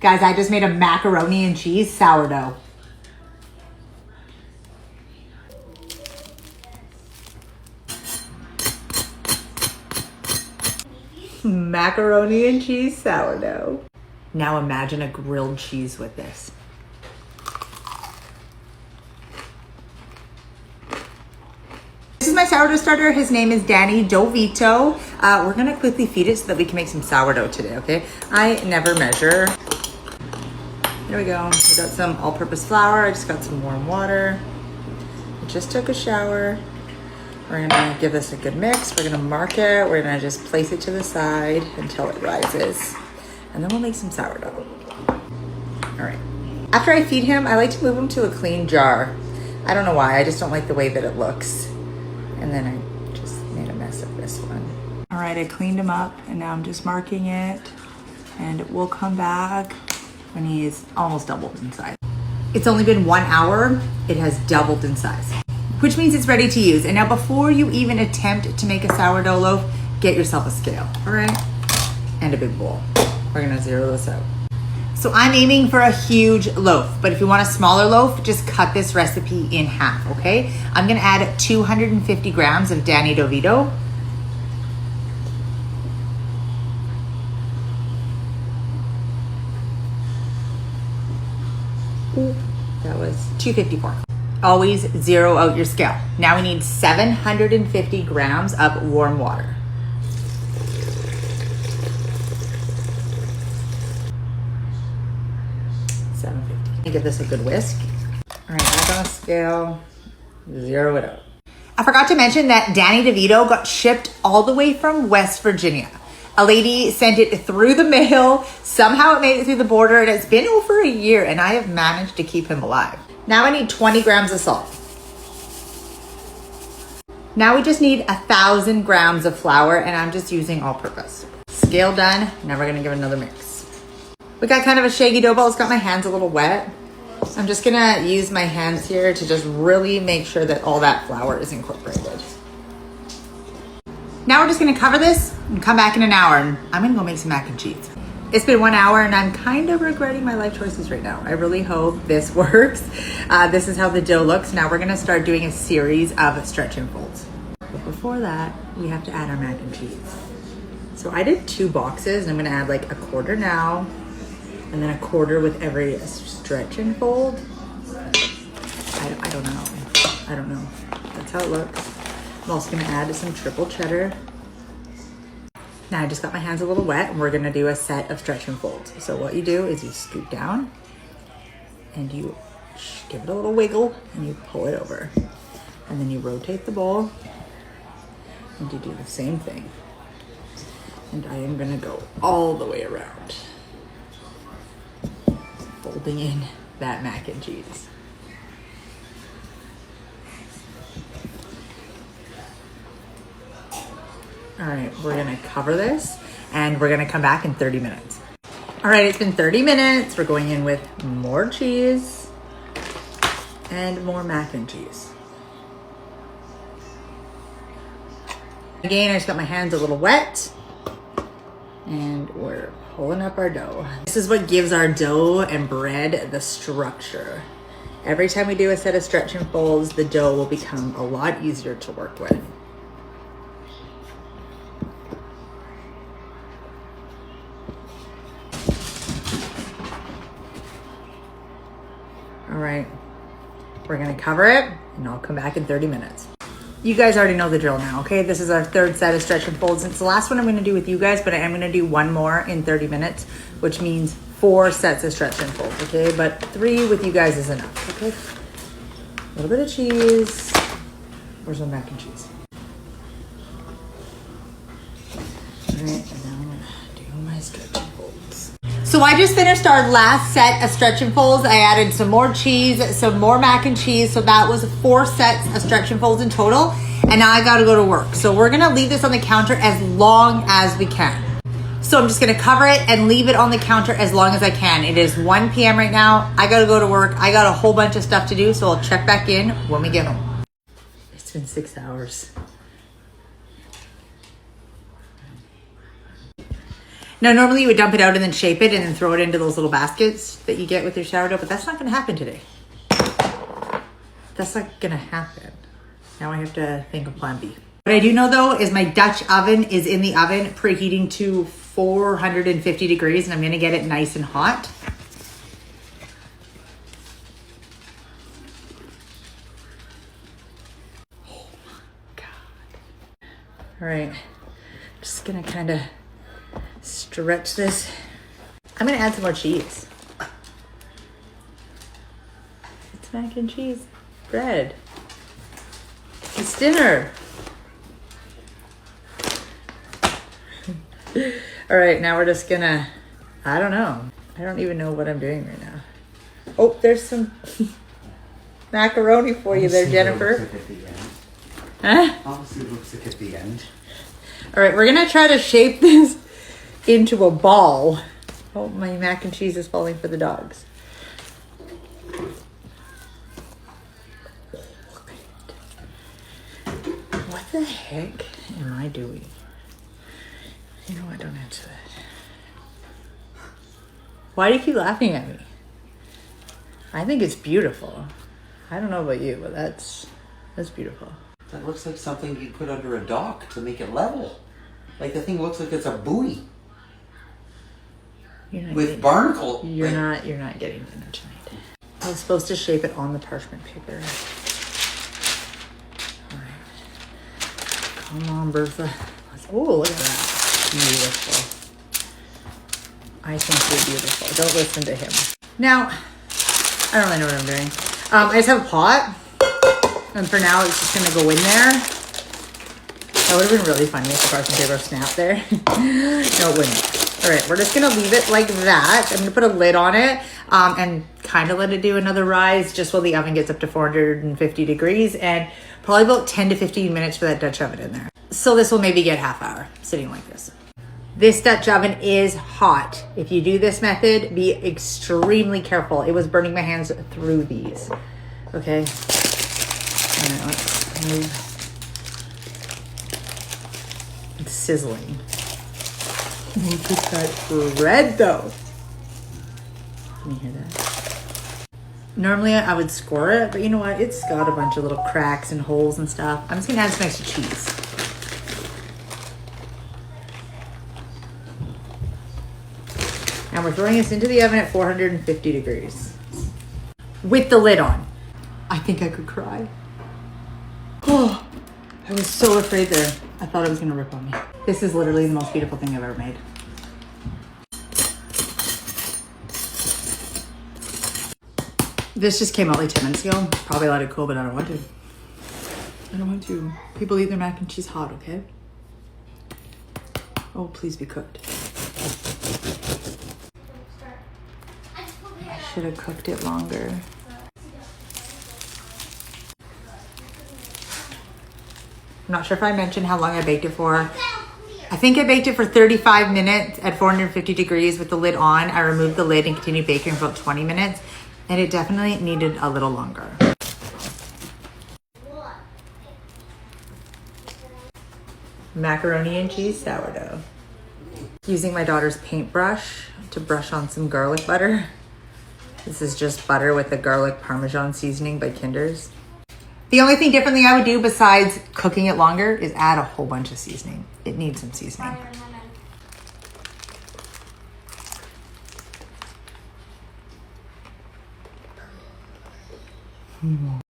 Guys, I just made a macaroni and cheese sourdough. Macaroni and cheese sourdough. Now imagine a grilled cheese with this. This is my sourdough starter. His name is Danny Dovito. We're gonna quickly feed it so that we can make some sourdough today, okay? I never measure. There we go. We got some all-purpose flour. I just got some warm water. I just took a shower. We're gonna give this a good mix. We're gonna mark it. We're gonna just place it to the side until it rises. And then we'll make some sourdough. All right. After I feed him, I like to move him to a clean jar. I don't know why, I just don't like the way that it looks. And then I just made a mess of this one. All right, I cleaned him up and now I'm just marking it. And we'll come back when he's almost doubled in size. It's only been 1 hour, it has doubled in size, which means it's ready to use. And now before you even attempt to make a sourdough loaf, get yourself a scale, all right? And a big bowl. We're gonna zero this out. So I'm aiming for a huge loaf, but if you want a smaller loaf, just cut this recipe in half, okay? I'm gonna add 250 grams of Danny Dovito. That was 254. Always zero out your scale. Now we need 750 grams of warm water. Give this a good whisk. All right, back on a scale, zero it out. I forgot to mention that Danny DeVito got shipped all the way from West Virginia. A lady sent it through the mail. Somehow it made it through the border and it's been over a year and I have managed to keep him alive. Now I need 20 grams of salt. Now we just need 1,000 grams of flour and I'm just using all purpose. Scale done, now we're gonna give it another mix. We got kind of a shaggy dough ball. It's got my hands a little wet. So I'm just gonna use my hands here to just really make sure that all that flour is incorporated. Now we're just gonna cover this and come back in an hour and I'm gonna go make some mac and cheese. It's been 1 hour and I'm kind of regretting my life choices right now. I really hope this works. This is how the dough looks. Now we're gonna start doing a series of stretch and folds. But before that, we have to add our mac and cheese. So I did 2 boxes and I'm gonna add like a quarter now, and then a quarter with every stretch and fold. I don't know. I don't know. That's how it looks. I'm also gonna add some triple cheddar. Now I just got my hands a little wet and we're gonna do a set of stretch and folds. So what you do is you scoot down and you give it a little wiggle and you pull it over. And then you rotate the bowl and you do the same thing. And I am gonna go all the way around, folding in that mac and cheese. All right, we're gonna cover this and we're gonna come back in 30 minutes. All right, it's been 30 minutes. We're going in with more cheese and more mac and cheese. Again, I just got my hands a little wet and we're pulling up our dough. This is what gives our dough and bread the structure. Every time we do a set of stretch and folds, the dough will become a lot easier to work with. All right, we're gonna cover it and I'll come back in 30 minutes. You guys already know the drill now, okay? This is our 3rd set of stretch and folds. It's the last one I'm gonna do with you guys, but I am gonna do 1 more in 30 minutes, which means 4 sets of stretch and folds, okay? But 3 with you guys is enough, okay? A little bit of cheese. Where's my mac and cheese? All right, and now I'm gonna do my stretch and folds. So I just finished our last set of stretch and folds. I added some more cheese, some more mac and cheese. So that was 4 sets of stretch and folds in total. And now I gotta go to work. So we're gonna leave this on the counter as long as we can. So I'm just gonna cover it and leave it on the counter as long as I can. It is 1 p.m. right now. I gotta go to work. I got a whole bunch of stuff to do. So I'll check back in when we get home. It's been 6 hours. Now, normally you would dump it out and then shape it and then throw it into those little baskets that you get with your sourdough, but that's not going to happen today. That's not going to happen. Now I have to think of plan B. What I do know though is my Dutch oven is in the oven preheating to 450 degrees and I'm going to get it nice and hot. Oh my God. All right, just going to kind of stretch this. I'm going to add some more cheese. It's mac and cheese bread. It's dinner. All right, now we're just gonna, I don't know. I don't even know what I'm doing right now. Oh, there's some macaroni for you there, Jennifer. Huh? Obviously it looks like at the end. All right, we're gonna try to shape this into a ball. Oh, my mac and cheese is falling for the dogs. What the heck am I doing? You know what, don't answer that. Why do you keep laughing at me? I think it's beautiful. I don't know about you, but that's beautiful. That looks like something you put under a dock to make it level. Like the thing looks like it's a buoy. With barnacle. You're not getting dinner tonight. I was supposed to shape it on the parchment paper. All right. Come on, Bertha. Oh, look at that. Beautiful. I think you're beautiful. Don't listen to him. Now, I don't really know what I'm doing. I just have a pot. And for now, it's just going to go in there. That would have been really funny if the parchment paper snapped there. No, it wouldn't. All right, we're just going to leave it like that. I'm going to put a lid on it and kind of let it do another rise just while the oven gets up to 450 degrees and probably about 10 to 15 minutes for that Dutch oven in there. So this will maybe get half hour sitting like this. This Dutch oven is hot. If you do this method, be extremely careful. It was burning my hands through these. Okay. All right, let's move. It's sizzling. Look at that bread though. Can you hear that? Normally I would score it, but you know what? It's got a bunch of little cracks and holes and stuff. I'm just gonna add some extra cheese. And we're throwing this into the oven at 450 degrees. With the lid on. I think I could cry. Oh, I was so afraid there. I thought it was gonna rip on me. This is literally the most beautiful thing I've ever made. This just came out like 10 minutes ago. Probably let it cool, but I don't want to. I don't want to. People eat their mac and cheese hot, okay? Oh, please be cooked. I should have cooked it longer. I'm not sure if I mentioned how long I baked it for. I think I baked it for 35 minutes at 450 degrees with the lid on. I removed the lid and continued baking for about 20 minutes. And it definitely needed a little longer. Macaroni and cheese sourdough. Using my daughter's paintbrush to brush on some garlic butter. This is just butter with the garlic Parmesan seasoning by Kinder's. The only thing differently I would do besides cooking it longer is add a whole bunch of seasoning. It needs some seasoning.